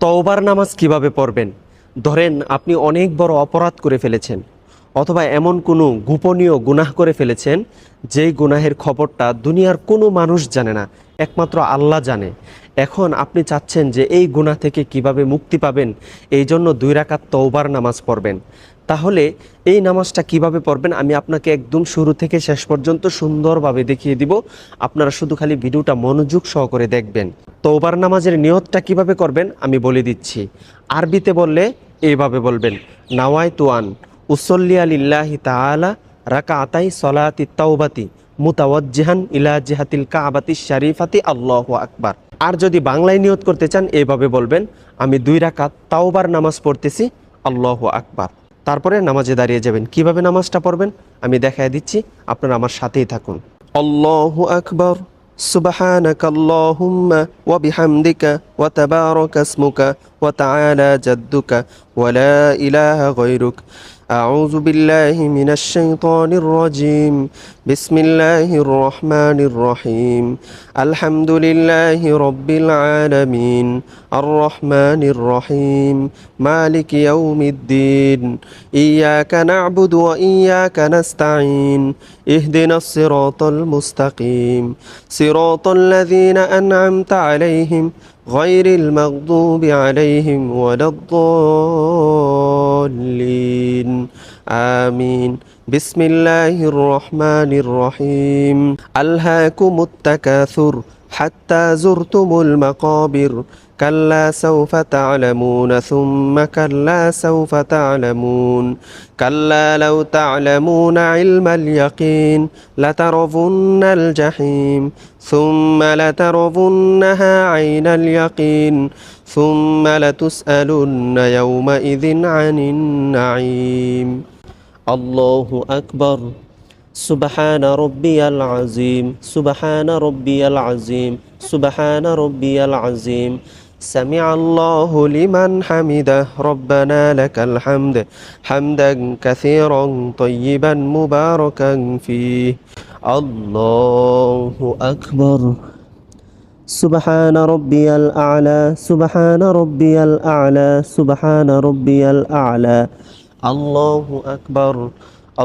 তওবার নামাজ কিভাবে পড়বেন? ধরেন আপনি অনেক বড় অপরাধ করে ফেলেছেন, অথবা এমন কোনো গোপনীয় গুনাহ করে ফেলেছেন যেই গুনাহের খবরটা দুনিয়ার কোনো মানুষ জানে না, একমাত্র আল্লাহ জানে। এখন আপনি চাচ্ছেন যে এই গুনাহ থেকে কিভাবে মুক্তি পাবেন, এই জন্য 2 রাকাত তওবার নামাজ পড়বেন। তাহলে এই নামাজটা কিভাবে পড়বেন আমি আপনাকে একদম শুরু থেকে শেষ পর্যন্ত সুন্দরভাবে দেখিয়ে দিব। আপনারা শুধু খালি ভিডিওটা মনোযোগ সহকারে দেখবেন। তওবার নামাজের নিয়তটা কিভাবে করবেন আমি বলে দিচ্ছি। আরবিতে বললে এইভাবে বলবেন, নাওয়াইতু আন উসল্লি লিল্লাহি তাআলা রাকাতাই সলাতি তাওবাতি মুতাওয়াজ্জিহান ইলা জিহাতিল কাবাতি শরীফাতি আল্লাহু আকবার। আর যদি বাংলায় নিয়ত করতে চান এইভাবে বলবেন, আমি 2 রাকাত তাওবার নামাজ পড়তেছি, আল্লাহু আকবার। তারপরে নামাজে দাঁড়িয়ে যাবেন। কিভাবে নামাজটা পড়বেন আমি দেখায় দিচ্ছি, আপনারা আমার সাথেই থাকুন। আল্লাহু আকবার, সুবহানাকাল্লাহুম্মা ওয়া বিহামদিকা ওয়া তাবারাকা ইসমুকা ওয়া তাআলা জাদ্দুকা ওয়া লা ইলাহা গায়রুক। আউযু বিল্লাহি মিনাশ শাইতানির রাজীম। বিসমিল্লাহির রহমানির রহিম। আলহামদুলিল্লাহি রাব্বিল আলামিন। আর রহমানির রহিম। মালিকি ইয়াউমিদ্দিন। ইয়্যাকা না'বুদু ওয়া ইয়্যাকা নাস্তাঈন। ইহদিনাস সিরাতাল মুস্তাকিম। সিরাতাল লাযীনা আন'আমতা আলাইহিম গায়রিল মাগদুবি আলাইহিম ওয়ালাদ-দাল্লিন। আমিন। বিসমিল্লাহির রহমানির রহিম। আলহাকুমুত তাকাসুর হাত্তা যুরতুমুল মাকাবির। কাল্লা সাউফা তা'লামুনা সুম্মা কাল্লা সাউফা তা'লামুন। কাল্লা লাউ তা'লামুনা ইলমাল ইয়াকিন লাতারাবুন্নাল জাহিম। সুম্মা লাতারাবুন্নাহা আইনাল ইয়াকিন। সুম্মা লাতুসআলুন্না ইয়াওমাইযিন আনিন নাঈম। আল্লাহু আকবার। সুবহানা রব্বিয়াল আযীম, সুবহানা রব্বিয়াল আযীম, সুবহানা রব্বিয়াল আযীম। সামিআল্লাহু লিমান হামিদাহ, রব্বানা লাকাল হামদ, হামদান কাসীরান তাইয়িবান মুবারাকান ফীহ। আল্লাহু আকবার। সুবহানা রব্বিয়াল আ'লা, সুবহানা রব্বিয়াল আ'লা, সুবহানা রব্বিয়াল আ'লা। আল্লাহু আকবার।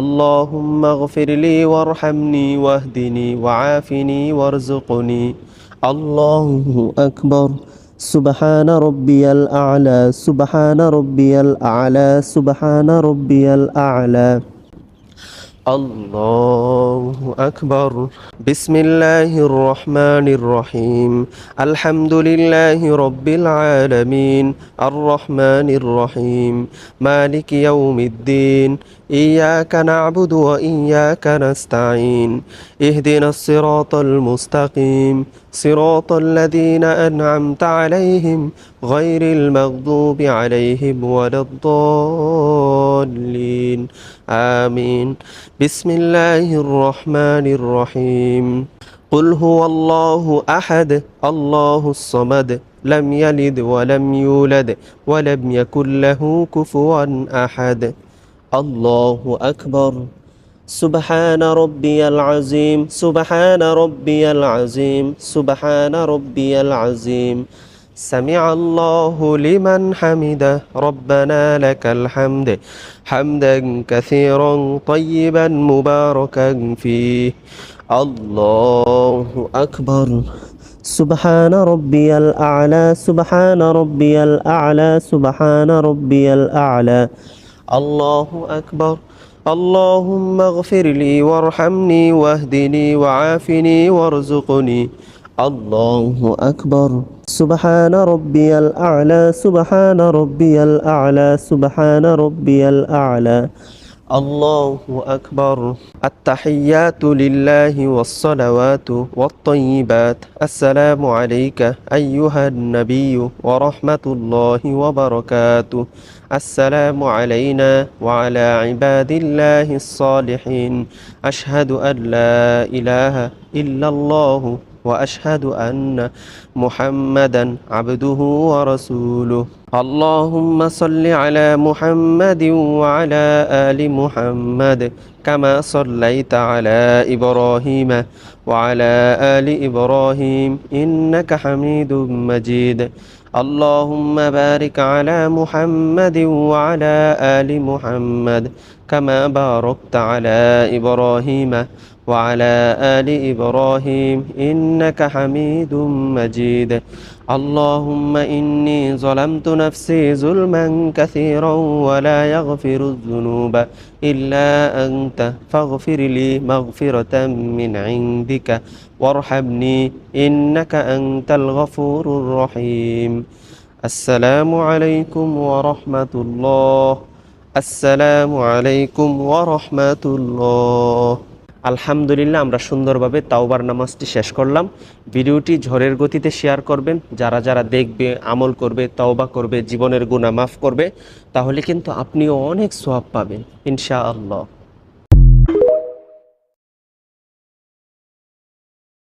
আল্লাহুম্মা গফিরলি ওয়ারহামনি ওয়াহদিনি ওয়াআফিনি ওয়ারযুকনি। আল্লাহু আকবার। সুবহানা রব্বিয়াল আ'লা, সুবহানা রব্বিয়াল আ'লা, সুবহানা রব্বিয়াল আ'লা। আল্লাহু আকবার। বিসমিল্লাহির রহমানির রহিম। আলহামদুলিল্লাহি রাব্বিল আলামিন। আর রহমানির রহিম। মালিকি ইয়াউমিদ্দিন। ইয়্যাকা না'বুদু ওয়া ইয়্যাকা নাস্তাঈন। ইহদিনাস সিরাতাল মুস্তাকিম। সিরাতাল লাযীনা আন'আমতা আলাইহিম গায়রিল মাগদুবি আলাইহিম ওয়ালাদ-দাল্লিন। আমিন। বিসমিল্লাহির রহমানির রহিম। কুল হুয়াল্লাহু আহাদ, আল্লাহুস সামাদ, লাম ইয়ালিদ ওয়া লাম ইউলাদ ওয়া লাম ইয়াকুল লাহু কুফুয়ান আহাদ। আল্লাহু আকবার। সুবহানা রব্বিয়াল আযীম, সুবহানা রব্বিয়াল আযীম, সুবহানা রব্বিয়াল আযীম। সামিআল্লাহু লিমান হামিদাহ, রব্বানা লাকাল হামদ, হামদান কাসীরান তাইয়িবান মুবারাকান ফীহ। আল্লাহু আকবার। সুবহানা রব্বিয়াল আ'লা, সুবহানা রব্বিয়াল আ'লা, সুবহানা রব্বিয়াল আ'লা। আল্লাহু আকবার। আল্লাহুম্মা গফিরলি ওয়ারহামনি ওয়াহদিনি ওয়াআফিনি ওয়ারযুকনি। আল্লাহু আকবার। সুবহানা রব্বিয়াল আ'লা, সুবহানা রব্বিয়াল আ'লা, সুবহানা রব্বিয়াল আ'লা। আল্লাহু আকবার। আত-তাহিয়াতু লিল্লাহি ওয়াস-সালাওয়াতু ওয়াত-তাইয়্যিবাত। আসসালামু আলাইকা আইয়ুহান নাবিয়্যু ওয়া রাহমাতুল্লাহি ওয়া বারাকাতুহু। আসসালামু আলাইনা ওয়া আলা ইবাদিল্লাহিস সালিহিন। আশহাদু আন লা ইলাহা ইল্লাল্লাহু ওয়া আশহাদু আন্না মুহাম্মাদান আবদুহু ওয়া রাসূলুহু। আল্লাহুম্মা সাল্লি আলা মুহাম্মাদিন ওয়া আলা আলি মুহাম্মাদ কামা সাল্লাইতা আলা ইব্রাহিমা ওয়া আলা আলি ইব্রাহিম ইন্নাকা হামিদুম মাজিদ। اللهم بارك على محمد وعلى آل محمد كما باركت على إبراهيم وعلى آل إبراهيم إنك حميد مجيد اللهم إني ظلمت نفسي ظلما كثيرا ولا يغفر الذنوب إلا أنت فاغفر لي مغفرة من عندك وارحمني إنك أنت الغفور الرحيم السلام عليكم ورحمة الله আসসালামু আলাইকুম ওয়া রাহমাতুল্লাহ। আলহামদুলিল্লাহ, আমরা সুন্দরভাবে তাওবার নামাজটি শেষ করলাম। ভিডিওটি ঝড়ের গতিতে শেয়ার করবেন। যারা যারা দেখবে, আমল করবে, তাওবা করবে, জীবনের গুনাহ মাফ করবে, তাহলে কিন্তু আপনিও অনেক সওয়াব পাবেন ইনশাআল্লাহ।